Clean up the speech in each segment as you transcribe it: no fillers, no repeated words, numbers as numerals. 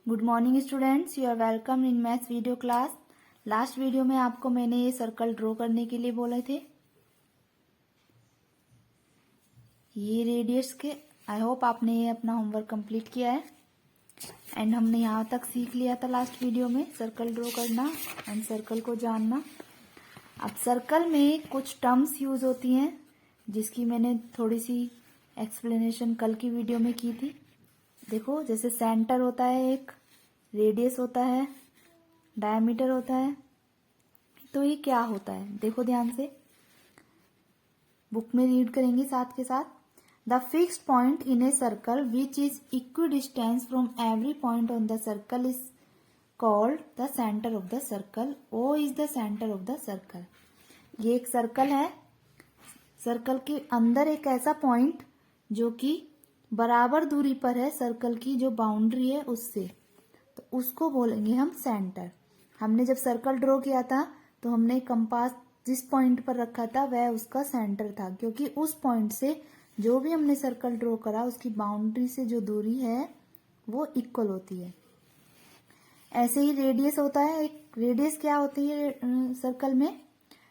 Good morning students, you are welcome in maths video class. Last video में आपको मैंने ये सर्कल ड्रॉ करने के लिए बोले थे, ये रेडियस के। आई होप आपने ये अपना होमवर्क कंप्लीट किया है एंड हमने यहाँ तक सीख लिया था लास्ट वीडियो में सर्कल ड्रॉ करना एंड सर्कल को जानना। अब सर्कल में कुछ टर्म्स यूज होती हैं जिसकी मैंने थोड़ी सी एक्सप्लेनेशन कल की वीडियो में की थी। देखो, जैसे सेंटर होता है, एक रेडियस होता है, डायमीटर होता है। तो ये क्या होता है, देखो ध्यान से, बुक में रीड करेंगे साथ के साथ। The fixed point in a circle which is equidistance from every point on the circle is called the centre of the circle. O is the centre of the circle. ये एक circle है, circle के अंदर एक ऐसा point जो कि बराबर दूरी पर है सर्कल की जो बाउंड्री है उससे, तो उसको बोलेंगे हम सेंटर। हमने जब सर्कल ड्रॉ किया था तो हमने कंपास जिस पॉइंट पर रखा था वह उसका सेंटर था, क्योंकि उस पॉइंट से जो भी हमने सर्कल ड्रॉ करा उसकी बाउंड्री से जो दूरी है वो इक्वल होती है। ऐसे ही रेडियस होता है। एक रेडियस क्या होती है सर्कल में?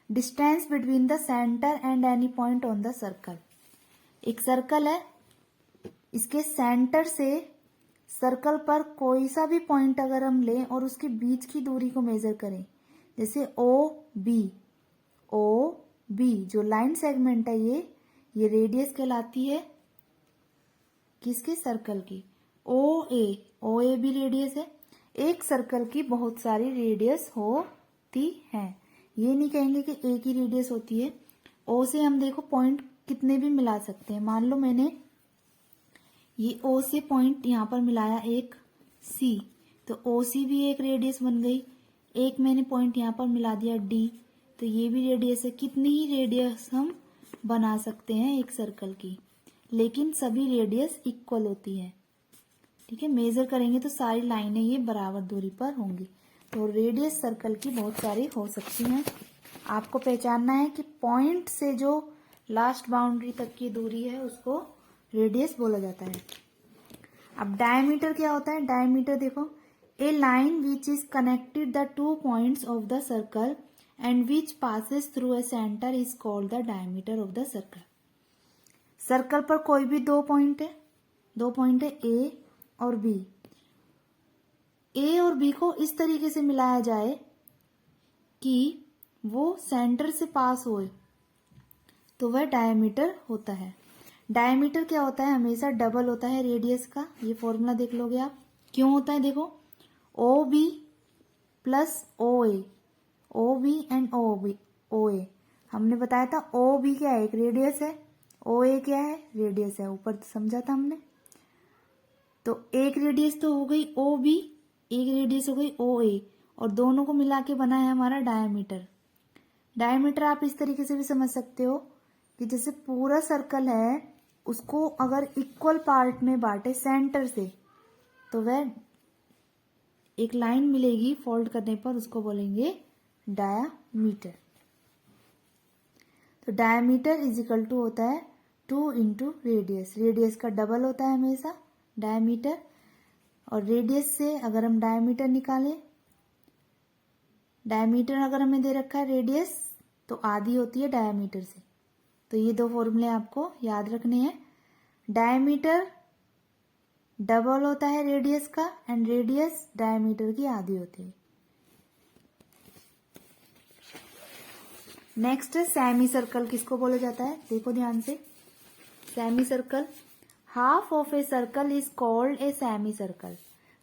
Distance between the centre and any point on the circle. एक सर्कल है, इसके सेंटर से सर्कल पर कोई सा भी पॉइंट अगर हम लें और उसके बीच की दूरी को मेजर करें, जैसे ओ बी जो लाइन सेगमेंट है ये रेडियस कहलाती है किसके? सर्कल की। ओ ए भी रेडियस है। एक सर्कल की बहुत सारी रेडियस होती हैं, ये नहीं कहेंगे कि एक ही रेडियस होती है। ओ से हम देखो पॉइंट कितने भी मिला सकते हैं। मान लो मैंने ये ओ से पॉइंट यहाँ पर मिलाया एक सी, तो ओ सी भी एक रेडियस बन गई। एक मैंने पॉइंट यहाँ पर मिला दिया डी, तो ये भी रेडियस है। कितनी ही रेडियस हम बना सकते हैं एक सर्कल की, लेकिन सभी रेडियस इक्वल होती है। ठीक है, मेजर करेंगे तो सारी लाइनें ये बराबर दूरी पर होंगी। तो रेडियस सर्कल की बहुत सारी हो सकती हैं। आपको पहचानना है कि पॉइंट से जो लास्ट बाउंड्री तक की दूरी है उसको रेडियस बोला जाता है। अब डायमीटर क्या होता है? डायमीटर देखो, a line which is connected the two points of the circle and which passes through a centre is called the diameter of the circle. Circle पर कोई भी दो पॉइंट है ए और बी। ए और बी को इस तरीके से मिलाया जाए कि वो सेंटर से पास होए, तो वह डायमीटर होता है। डायमीटर क्या होता है? हमेशा डबल होता है रेडियस का। ये फॉर्मूला देख लोगे आप क्यों होता है। देखो, O B plus O B and O A. हमने बताया था ओ बी क्या है? एक रेडियस है। ओ ए क्या है? रेडियस है। ऊपर समझा था हमने। तो एक रेडियस तो हो गई ओ बी, एक रेडियस हो गई ओ ए, और दोनों को मिला के बना है हमारा डायमीटर। डायमीटर आप इस तरीके से भी समझ सकते हो कि जैसे पूरा सर्कल है उसको अगर इक्वल पार्ट में बांटे सेंटर से, तो वह एक लाइन मिलेगी फोल्ड करने पर, उसको बोलेंगे डायामीटर। तो डायामीटर इज इक्वल टू होता है 2 इंटू रेडियस। रेडियस का डबल होता है हमेशा डायमीटर, और रेडियस से अगर हम डायमीटर निकालें, डायमीटर अगर हमें दे रखा है रेडियस तो आधी होती है डायमीटर से। तो ये दो फॉर्मूले आपको याद रखने हैं। डायमीटर डबल होता है रेडियस का एंड रेडियस डायमीटर की आधी होती है। नेक्स्ट है सेमी सर्कल। किसको बोला जाता है? देखो ध्यान से, semi circle, half of a circle is called a semi circle.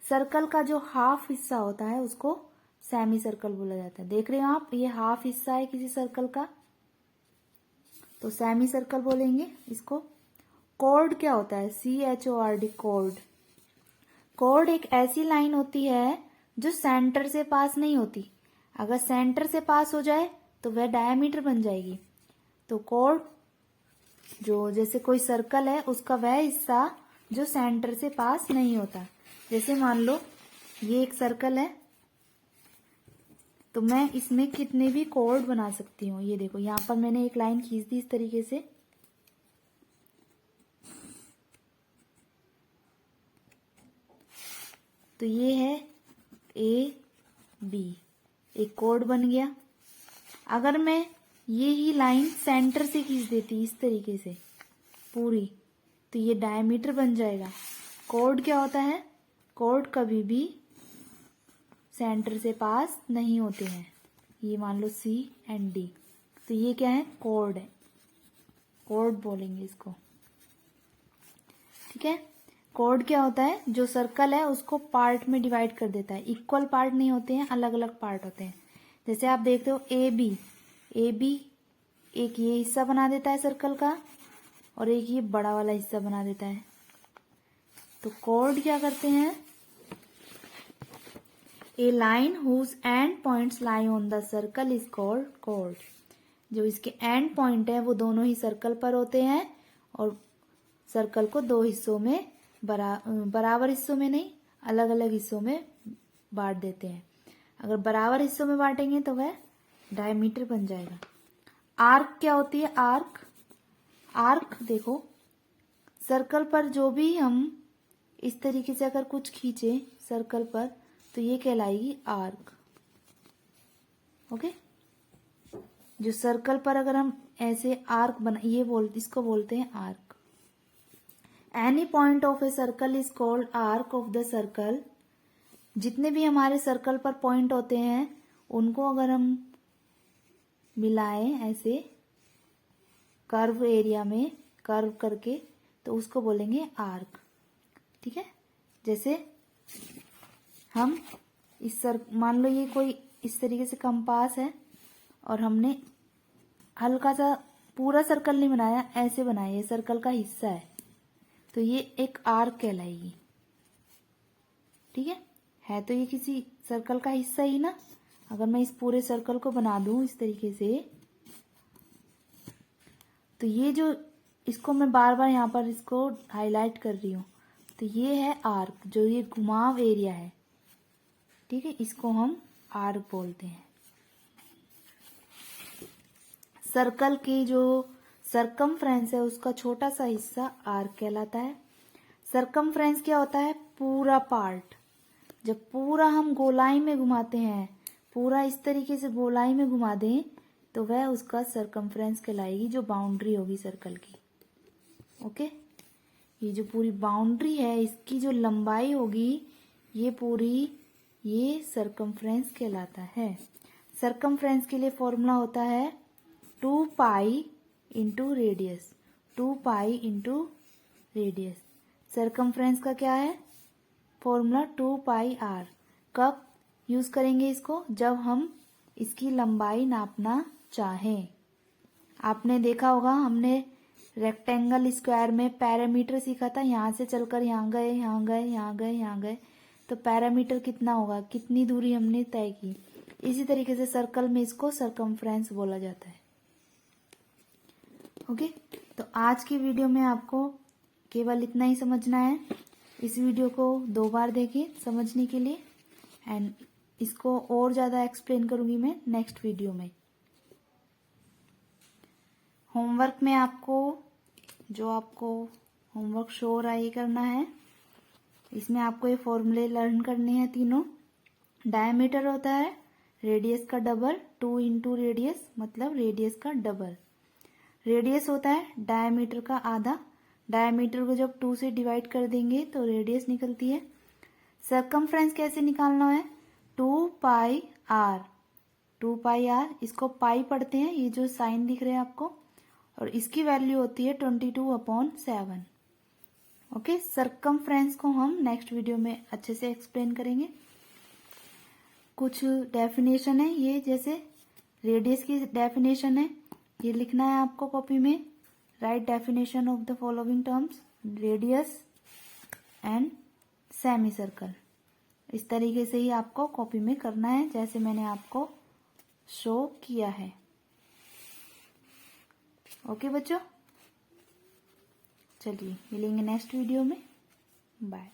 Circle का जो हाफ हिस्सा होता है उसको सेमी सर्कल बोला जाता है। देख रहे हो आप, ये हाफ हिस्सा है किसी सर्कल का, तो सेमी सर्कल बोलेंगे इसको। कॉर्ड क्या होता है? CHORD, cord. कॉर्ड एक ऐसी लाइन होती है जो सेंटर से पास नहीं होती। अगर सेंटर से पास हो जाए तो वह डायमीटर बन जाएगी। तो कॉर्ड जो, जैसे कोई सर्कल है उसका वह हिस्सा जो सेंटर से पास नहीं होता। जैसे मान लो ये एक सर्कल है, तो मैं इसमें कितने भी कॉर्ड बना सकती हूँ। ये देखो, यहाँ पर मैंने एक लाइन खींच दी इस तरीके से, तो ये है ए बी, एक कोड बन गया। अगर मैं ये ही लाइन सेंटर से खींच देती इस तरीके से पूरी, तो ये डायमीटर बन जाएगा। कोड क्या होता है? कोड कभी भी सेंटर से पास नहीं होते हैं। ये मान लो सी एंड डी, तो ये क्या है? कोड है, कोड बोलेंगे इसको, ठीक है। कोड क्या होता है? जो सर्कल है उसको पार्ट में डिवाइड कर देता है। इक्वल पार्ट नहीं होते हैं, अलग अलग पार्ट होते हैं। जैसे आप देखते हो ए बी एक ये हिस्सा बना देता है सर्कल का, और एक ये बड़ा वाला हिस्सा बना देता है। तो कोड क्या करते हैं? A line whose end points lie on the circle is called कोड। जो इसके एंड पॉइंट है वो दोनों ही सर्कल पर होते हैं, और सर्कल को दो हिस्सों में बराबर हिस्सों में नहीं, अलग अलग हिस्सों में बांट देते हैं। अगर बराबर हिस्सों में बांटेंगे तो वह डायमीटर बन जाएगा। आर्क क्या होती है? आर्क देखो, सर्कल पर जो भी हम इस तरीके से अगर कुछ खींचे सर्कल पर, तो ये कहलाएगी आर्क। ओके, जो सर्कल पर अगर हम ऐसे आर्क बना, इसको बोलते हैं arc. Any point of a circle is called arc of the circle. जितने भी हमारे सर्कल पर पॉइंट होते हैं उनको अगर हम मिलाएं ऐसे कर्व एरिया में, कर्व करके, तो उसको बोलेंगे आर्क, ठीक है। जैसे हम मान लो ये कोई इस तरीके से कंपास है, और हमने हल्का सा पूरा सर्कल नहीं बनाया, ऐसे बनाया, ये सर्कल का हिस्सा है, तो ये एक आर्क कहलाएगी, ठीक है। तो ये किसी सर्कल का हिस्सा ही ना। अगर मैं इस पूरे सर्कल को बना दूं इस तरीके से, तो ये जो, इसको मैं बार बार यहाँ पर इसको हाईलाइट कर रही हूँ, तो ये है आर्क, जो ये घुमाव एरिया है, ठीक है, इसको हम आर्क बोलते हैं। सर्कल की जो सरकमफ्रेंस है उसका छोटा सा हिस्सा आर्क कहलाता है। सरकमफ्रेंस क्या होता है? पूरा पार्ट। जब पूरा हम गोलाई में घुमाते हैं, पूरा इस तरीके से गोलाई में घुमा दें, तो वह उसका सरकमफ्रेंस कहलाएगी, जो बाउंड्री होगी सर्कल की। ओके, ये जो पूरी बाउंड्री है इसकी जो लंबाई होगी, ये पूरी, ये सरकमफ्रेंस कहलाता है। सरकमफ्रेंस के लिए फॉर्मूला होता है 2 pi into radius. 2 pi into radius. Circumference का क्या है फॉर्मूला? 2 pi R. कब यूज करेंगे इसको? जब हम इसकी लंबाई नापना चाहें। आपने देखा होगा, हमने रेक्टेंगल स्क्वायर में पैरामीटर सीखा था। यहाँ से चलकर यहाँ गए, यहाँ गए, यहाँ गए, यहाँ गए, तो पैरामीटर कितना होगा, कितनी दूरी हमने तय की। इसी तरीके से सर्कल में इसको सरकमफ्रेंस बोला जाता है। ओके, तो आज की वीडियो में आपको केवल इतना ही समझना है। इस वीडियो को 2 बार देखें समझने के लिए, एंड इसको और ज़्यादा एक्सप्लेन करूंगी मैं नेक्स्ट वीडियो में। होमवर्क में आपको होमवर्क शो हो रहा है, ये करना है। इसमें आपको ये फॉर्मूले लर्न करने हैं तीनों। डायमीटर होता है रेडियस का डबल, 2 इंटू रेडियस मतलब रेडियस का डबल। रेडियस होता है डायमीटर का आधा। डायमीटर को जब 2 से डिवाइड कर देंगे तो रेडियस निकलती है। सरकमफ्रेंस कैसे निकालना है? 2 पाई आर। 2 पाई आर, इसको पाई पढ़ते हैं, ये जो साइन दिख रहे हैं आपको, और इसकी वैल्यू होती है 22/7। ओके, सरकमफ्रेंस को हम नेक्स्ट वीडियो में अच्छे से एक्सप्लेन करेंगे। कुछ डेफिनेशन है, ये जैसे रेडियस की डेफिनेशन है, ये लिखना है आपको कॉपी में। Right definition of the following terms, radius and semi circle. इस तरीके से ही आपको कॉपी में करना है, जैसे मैंने आपको शो किया है। ओके बच्चों, चलिए मिलेंगे नेक्स्ट वीडियो में। बाय।